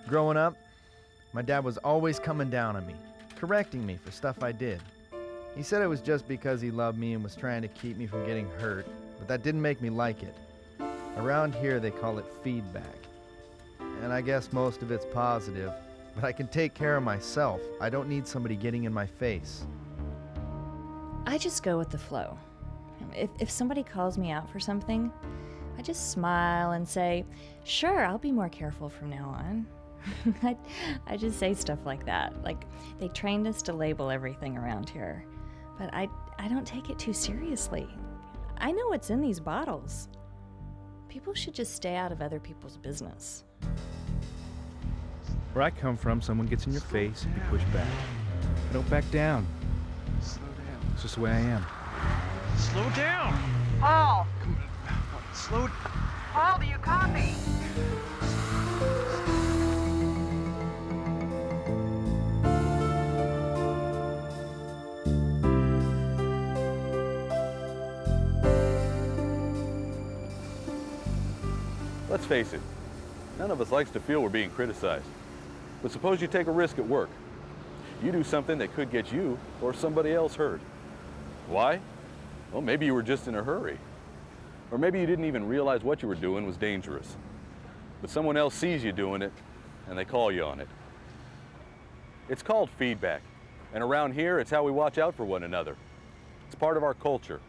Growing up, my dad was always coming down on me, correcting me for stuff I did. He said it was just because he loved me and was trying to keep me from getting hurt, but that didn't make me like it. Around here, they call it feedback. And I guess most of it's positive, but I can take care of myself. I don't need somebody getting in my face. I just go with the flow. If somebody calls me out for something, I just smile and say, sure, I'll be more careful from now on. I just say stuff like that. Like, they trained us to label everything around here. But I don't take it too seriously. I know what's in these bottles. People should just stay out of other people's business. Where I come from, someone gets in your face and you push back. I don't back down. Slow down. It's just the way I am. Slow down! Paul! Slow... Paul, do you copy? Let's face it, none of us likes to feel we're being criticized. But suppose you take a risk at work. You do something that could get you or somebody else hurt. Why? Well, maybe you were just in a hurry. Or maybe you didn't even realize what you were doing was dangerous. But someone else sees you doing it, and they call you on it. It's called feedback. And around here, it's how we watch out for one another. It's part of our culture.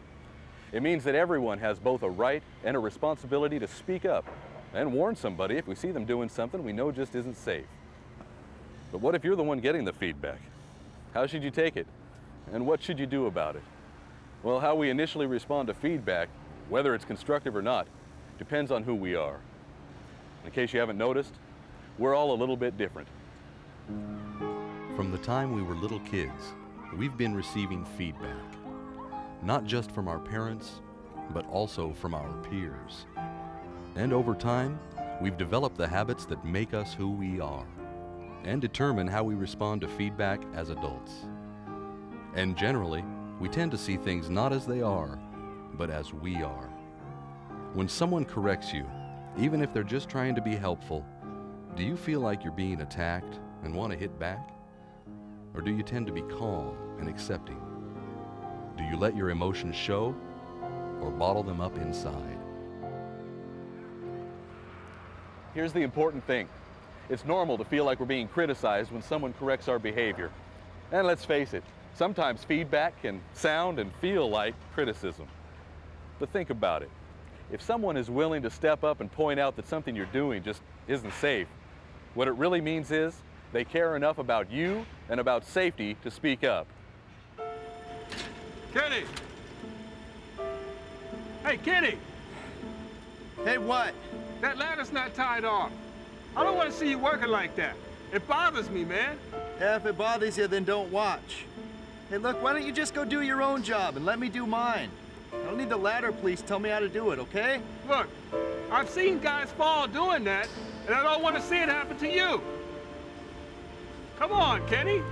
It means that everyone has both a right and a responsibility to speak up and warn somebody if we see them doing something we know just isn't safe. But what if you're the one getting the feedback? How should you take it? And what should you do about it? Well, how we initially respond to feedback, whether it's constructive or not, depends on who we are. In case you haven't noticed, we're all a little bit different. From the time we were little kids, we've been receiving feedback, not just from our parents, but also from our peers. And over time, we've developed the habits that make us who we are and determine how we respond to feedback as adults. And generally, we tend to see things not as they are, but as we are. When someone corrects you, even if they're just trying to be helpful, do you feel like you're being attacked and want to hit back? Or do you tend to be calm and accepting? Do you let your emotions show or bottle them up inside? Here's the important thing. It's normal to feel like we're being criticized when someone corrects our behavior. And let's face it, sometimes feedback can sound and feel like criticism. But think about it. If someone is willing to step up and point out that something you're doing just isn't safe, what it really means is they care enough about you and about safety to speak up. Kenny! Hey, Kenny! Hey, what? That ladder's not tied off. I don't want to see you working like that. It bothers me, man. Yeah, if it bothers you, then don't watch. Hey, look, why don't you just go do your own job and let me do mine? I don't need the ladder police to tell me how to do it, okay? Look, I've seen guys fall doing that, and I don't want to see it happen to you. Come on, Kenny.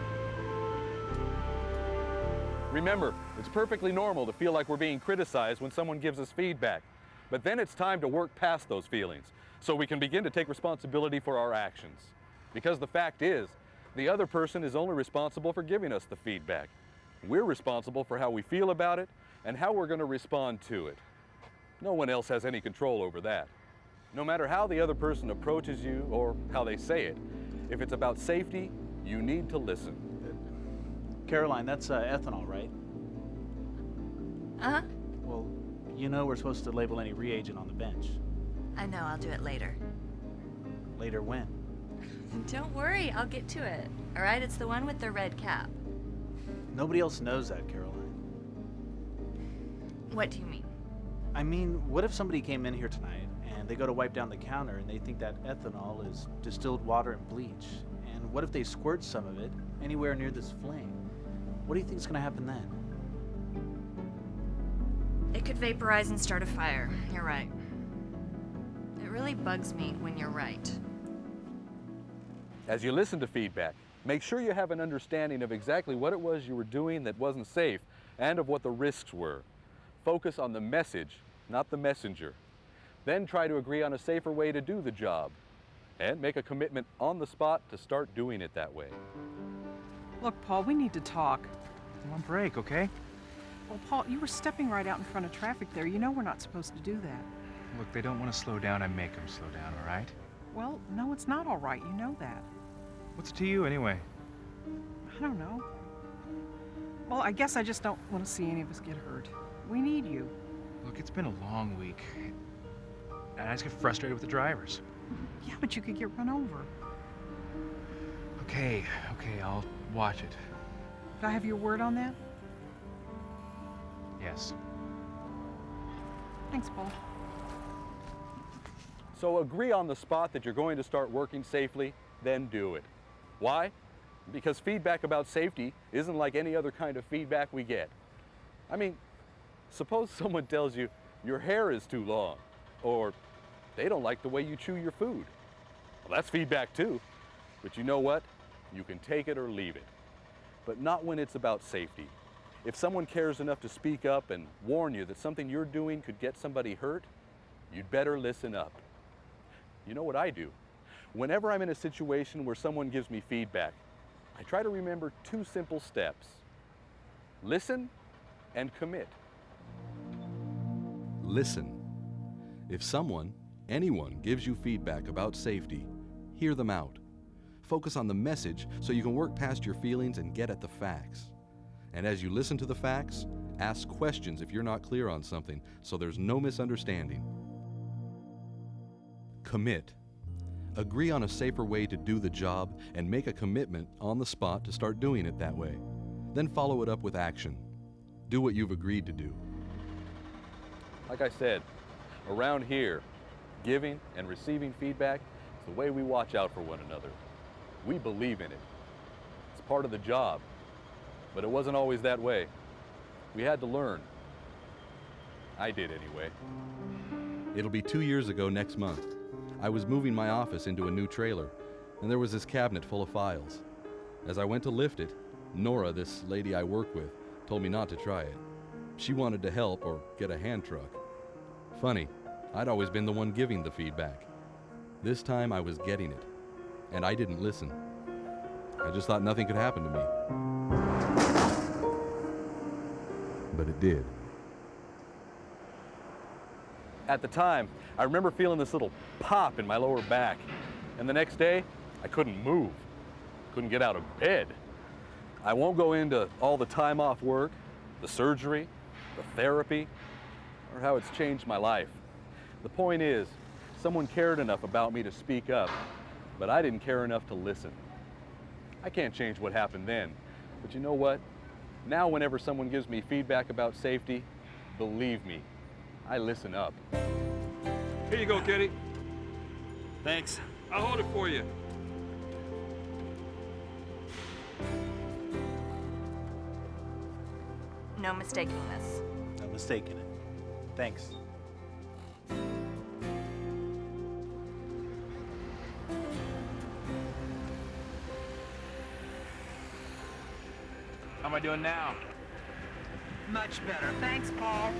Remember, it's perfectly normal to feel like we're being criticized when someone gives us feedback. But then it's time to work past those feelings so we can begin to take responsibility for our actions. Because the fact is, the other person is only responsible for giving us the feedback. We're responsible for how we feel about it and how we're going to respond to it. No one else has any control over that. No matter how the other person approaches you or how they say it, if it's about safety, you need to listen. Caroline, that's ethanol, right? Uh-huh. Well, you know we're supposed to label any reagent on the bench. I know, I'll do it later. Later when? Don't worry, I'll get to it. All right, it's the one with the red cap. Nobody else knows that, Caroline. What do you mean? I mean, what if somebody came in here tonight and they go to wipe down the counter and they think that ethanol is distilled water and bleach? And what if they squirt some of it anywhere near this flame? What do you think is going to happen then? It could vaporize and start a fire. You're right. It really bugs me when you're right. As you listen to feedback, make sure you have an understanding of exactly what it was you were doing that wasn't safe and of what the risks were. Focus on the message, not the messenger. Then try to agree on a safer way to do the job. and make a commitment on the spot to start doing it that way. Look, Paul, we need to talk. I'm on break, okay? Well, Paul, you were stepping right out in front of traffic there. You know we're not supposed to do that. Look, they don't want to slow down. I make them slow down, all right? Well, no, it's not all right. You know that. What's it to you, anyway? I don't know. Well, I guess I just don't want to see any of us get hurt. We need you. Look, it's been a long week. And I just get frustrated with the drivers. Yeah, but you could get run over. Okay, I'll watch it. Did I have your word on that? Yes. Thanks, Paul. So agree on the spot that you're going to start working safely, then do it. Why? Because feedback about safety isn't like any other kind of feedback we get. I mean, suppose someone tells you your hair is too long, or they don't like the way you chew your food. Well, that's feedback too. But you know what? You can take it or leave it. But not when it's about safety. If someone cares enough to speak up and warn you that something you're doing could get somebody hurt, you'd better listen up. You know what I do? Whenever I'm in a situation where someone gives me feedback, I try to remember 2 simple steps. Listen and commit. Listen. If someone, anyone, gives you feedback about safety, hear them out. Focus on the message so you can work past your feelings and get at the facts. And as you listen to the facts, ask questions if you're not clear on something so there's no misunderstanding. Commit. Agree on a safer way to do the job and make a commitment on the spot to start doing it that way. Then follow it up with action. Do what you've agreed to do. Like I said, around here, giving and receiving feedback is the way we watch out for one another. We believe in it. It's part of the job. But it wasn't always that way. We had to learn. I did anyway. It'll be 2 years ago next month. I was moving my office into a new trailer, and there was this cabinet full of files. As I went to lift it, Nora, this lady I work with, told me not to try it. She wanted to help or get a hand truck. Funny, I'd always been the one giving the feedback. This time I was getting it, and I didn't listen. I just thought nothing could happen to me. But it did. At the time, I remember feeling this little pop in my lower back. And the next day, I couldn't move. Couldn't get out of bed. I won't go into all the time off work, the surgery, the therapy, or how it's changed my life. The point is, someone cared enough about me to speak up, but I didn't care enough to listen. I can't change what happened then, but you know what? Now whenever someone gives me feedback about safety, believe me, I listen up. Here you go, Kitty. Thanks. I'll hold it for you. No mistaking this. No mistaking it. Thanks. How am I doing now? Much better. Thanks, Paul.